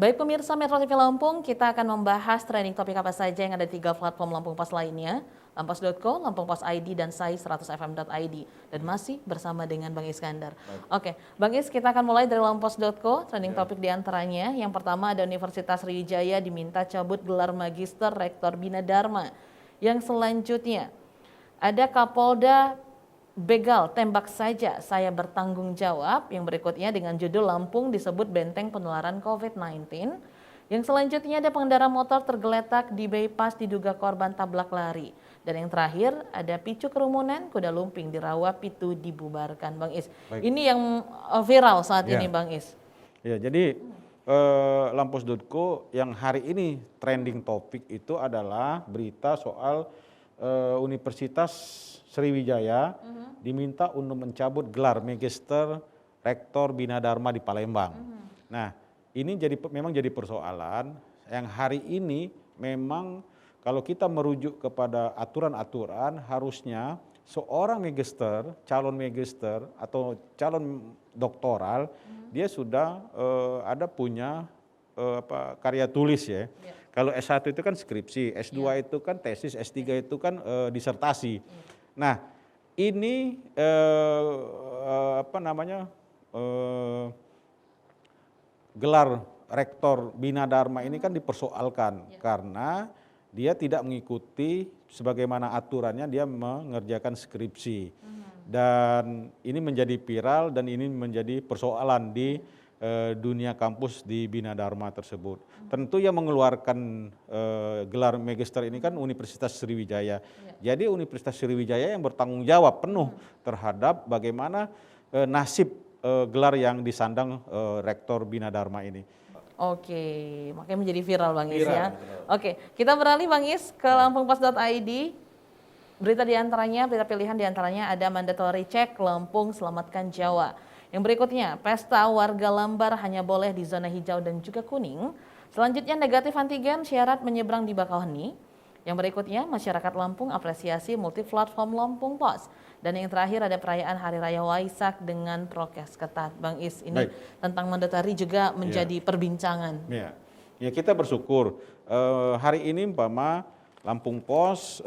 Baik pemirsa Metro TV Lampung, kita akan membahas trending topik apa saja yang ada di 3 platform Lampung Pos lainnya, Lampos.co, Lampung Pos ID, dan sai100fm.id. Dan masih bersama dengan Bang Iskandar. Oke, Bang Is, kita akan mulai dari Lampos.co, trending topik diantaranya. Yang pertama ada Universitas Sriwijaya diminta cabut gelar Magister Rektor Bina Dharma. Yang selanjutnya ada Kapolda begal tembak saja, saya bertanggung jawab. Yang berikutnya dengan judul Lampung disebut benteng penularan COVID-19. Yang selanjutnya ada pengendara motor tergeletak di bypass diduga korban tabrak lari. Dan yang terakhir ada picu kerumunan kuda lumping di rawa pitu dibubarkan. Bang Is, ini yang viral saat ini Bang Is. Ya, jadi Lampos.co yang hari ini trending topik itu adalah berita soal Universitas Sriwijaya diminta untuk mencabut gelar Magister Rektor Bina Dharma di Palembang. Nah, ini memang jadi persoalan yang hari ini memang kalau kita merujuk kepada aturan-aturan harusnya seorang magister, calon magister atau calon doktoral dia sudah ada punya karya tulis ya. Kalau S1 itu kan skripsi, S2 itu kan tesis, S3 itu kan disertasi. Nah, ini gelar Rektor Bina Dharma ini kan dipersoalkan karena dia tidak mengikuti sebagaimana aturannya dia mengerjakan skripsi. Dan ini menjadi viral dan ini menjadi persoalan di dunia kampus di Bina Dharma tersebut. Tentu yang mengeluarkan gelar magister ini kan Universitas Sriwijaya. Jadi Universitas Sriwijaya yang bertanggung jawab penuh terhadap bagaimana nasib gelar yang disandang Rektor Bina Dharma ini. Oke, makanya menjadi viral Bang Is ya. Oke, kita beralih Bang Is ke lampungpos.id. Berita diantaranya, berita pilihan diantaranya ada mandatory check Lampung selamatkan Jawa. Yang berikutnya, pesta warga Lambar hanya boleh di zona hijau dan juga kuning. Selanjutnya negatif antigen syarat menyeberang di Bakauheni. Yang berikutnya, masyarakat Lampung apresiasi multi-platform Lampung Pos. Dan yang terakhir ada perayaan Hari Raya Waisak dengan prokes ketat. Bang Is, ini tentang mandatory juga menjadi perbincangan. Ya, kita bersyukur hari ini umpama Lampung Pos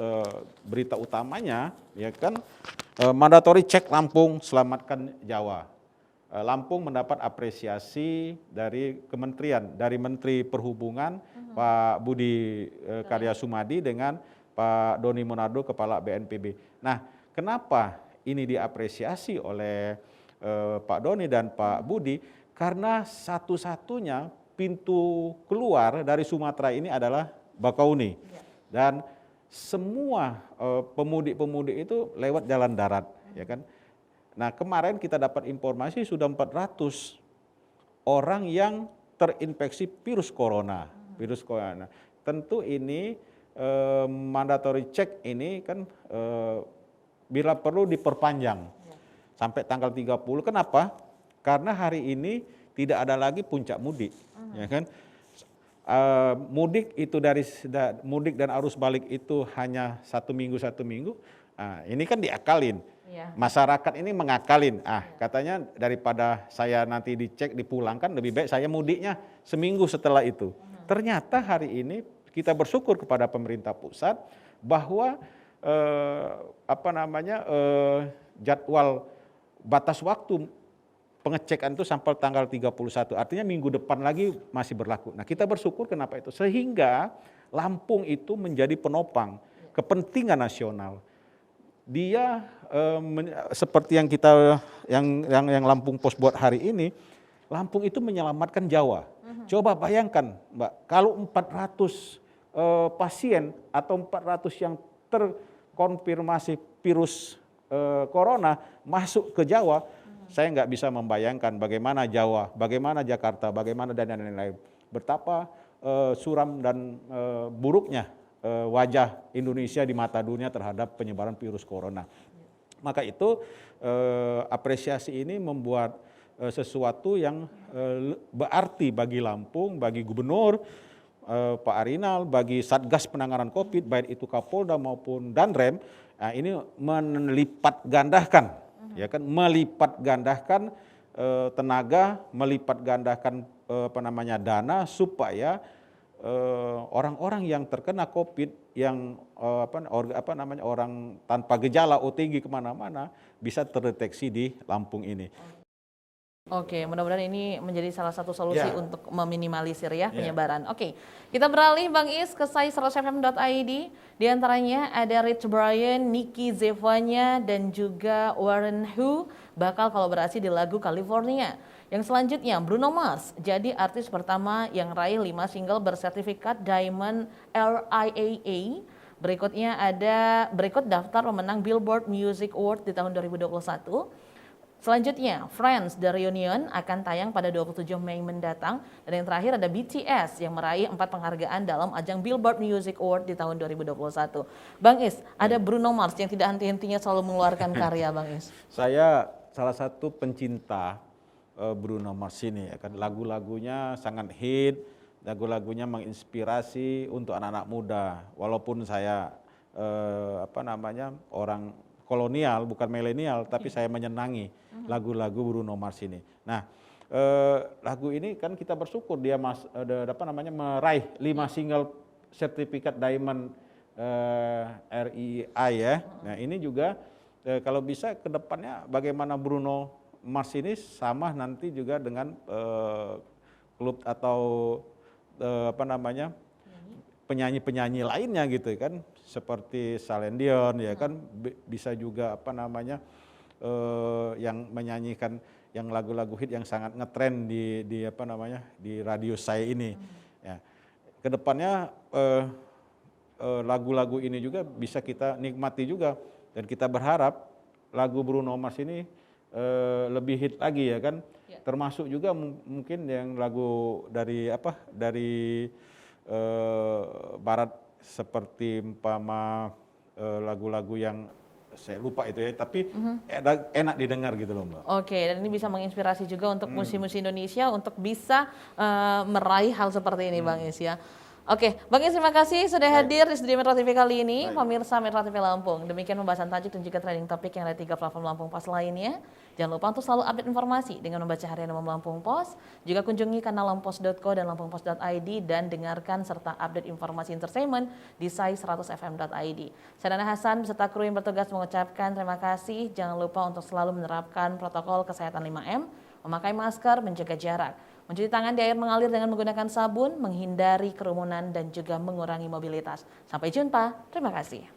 berita utamanya ya kan mandatory cek Lampung selamatkan Jawa. Lampung mendapat apresiasi dari kementerian, dari Menteri Perhubungan Pak Budi Karya Sumadi dengan Pak Doni Monardo Kepala BNPB. Nah, kenapa ini diapresiasi oleh Pak Doni dan Pak Budi? Karena satu-satunya pintu keluar dari Sumatera ini adalah Bakauheni. Dan semua pemudik-pemudik itu lewat jalan darat, ya kan? Nah, kemarin kita dapat informasi sudah 400 orang yang terinfeksi virus corona. Tentu ini mandatory check ini kan bila perlu diperpanjang sampai tanggal 30. Kenapa? Karena hari ini tidak ada lagi puncak mudik, ya kan? Mudik itu mudik dan arus balik itu hanya 1 minggu. Nah, ini kan diakalin. Masyarakat ini mengakalin, katanya daripada saya nanti dicek dipulangkan lebih baik saya mudiknya seminggu setelah itu. Ternyata hari ini kita bersyukur kepada pemerintah pusat bahwa jadwal batas waktu pengecekan itu sampai tanggal 31, artinya minggu depan lagi masih berlaku. Nah, kita bersyukur kenapa itu, sehingga Lampung itu menjadi penopang kepentingan nasional. Dia seperti yang kita yang Lampung Pos buat hari ini, Lampung itu menyelamatkan Jawa. Coba bayangkan, Mbak, kalau 400 pasien atau 400 yang terkonfirmasi virus corona masuk ke Jawa, saya nggak bisa membayangkan bagaimana Jawa, bagaimana Jakarta, bagaimana dan lain-lain. Betapa suram dan buruknya wajah Indonesia di mata dunia terhadap penyebaran virus corona. Maka itu apresiasi ini membuat sesuatu yang berarti bagi Lampung, bagi Gubernur Pak Arinal, bagi Satgas Penanganan Covid, baik itu Kapolda maupun Danrem. Nah, ini melipat gandakan, ya kan, melipat gandakan tenaga, melipat gandakan dana supaya orang-orang yang terkena COVID yang orang tanpa gejala OTG kemana-mana bisa terdeteksi di Lampung ini. Oke, mudah-mudahan ini menjadi salah satu solusi Ya. untuk meminimalisir ya Ya. penyebaran. Oke, kita beralih Bang Is ke sai100fm.id. Di antaranya ada Rich Brian, Nicky Zevanya, dan juga Warren Hu bakal kolaborasi di lagu California. Yang selanjutnya Bruno Mars jadi artis pertama yang raih 5 single bersertifikat Diamond RIAA. Berikut daftar pemenang Billboard Music Award di tahun 2021. Selanjutnya, Friends The Reunion akan tayang pada 27 Mei mendatang. Dan yang terakhir ada BTS yang meraih 4 penghargaan dalam ajang Billboard Music Award di tahun 2021. Bang Is, ada Bruno Mars yang tidak henti-hentinya selalu mengeluarkan karya, Bang Is. Saya salah satu pencinta Bruno Mars ini, ya kan, lagu-lagunya sangat hit, lagu-lagunya menginspirasi untuk anak-anak muda. Walaupun saya orang kolonial, bukan milenial, tapi saya menyenangi lagu-lagu Bruno Mars ini. Nah, lagu ini kan kita bersyukur dia meraih 5 single sertifikat Diamond RIA ya. Nah, ini juga kalau bisa ke depannya bagaimana Bruno Mars ini sama nanti juga dengan klub atau penyanyi-penyanyi lainnya gitu kan, seperti Celine Dion ya kan, bisa juga yang menyanyikan yang lagu-lagu hit yang sangat ngetren di radio saya ini. Ya. Kedepannya lagu-lagu ini juga bisa kita nikmati juga, dan kita berharap lagu Bruno Mars ini lebih hit lagi ya kan. Ya. Termasuk juga mungkin yang lagu dari barat seperti lagu-lagu yang saya lupa itu ya, tapi enak didengar gitu loh Mbak. Oke, dan ini bisa menginspirasi juga untuk musisi Indonesia untuk bisa meraih hal seperti ini Bang Is ya. Oke, Bang Is terima kasih sudah hadir di studio Metro TV kali ini. Pemirsa Metro TV Lampung, demikian pembahasan tajuk dan juga trending topik yang ada 3 platform Lampung Pos lainnya. Jangan lupa untuk selalu update informasi dengan membaca harian Lampung Pos. Juga kunjungi kanal lampungpos.co dan lampungpos.id dan dengarkan serta update informasi entertainment di sai100fm.id. Saya Nana Hasan beserta kru yang bertugas mengucapkan terima kasih. Jangan lupa untuk selalu menerapkan protokol kesehatan 5M, memakai masker, menjaga jarak, mencuci tangan di air mengalir dengan menggunakan sabun, menghindari kerumunan dan juga mengurangi mobilitas. Sampai jumpa, terima kasih.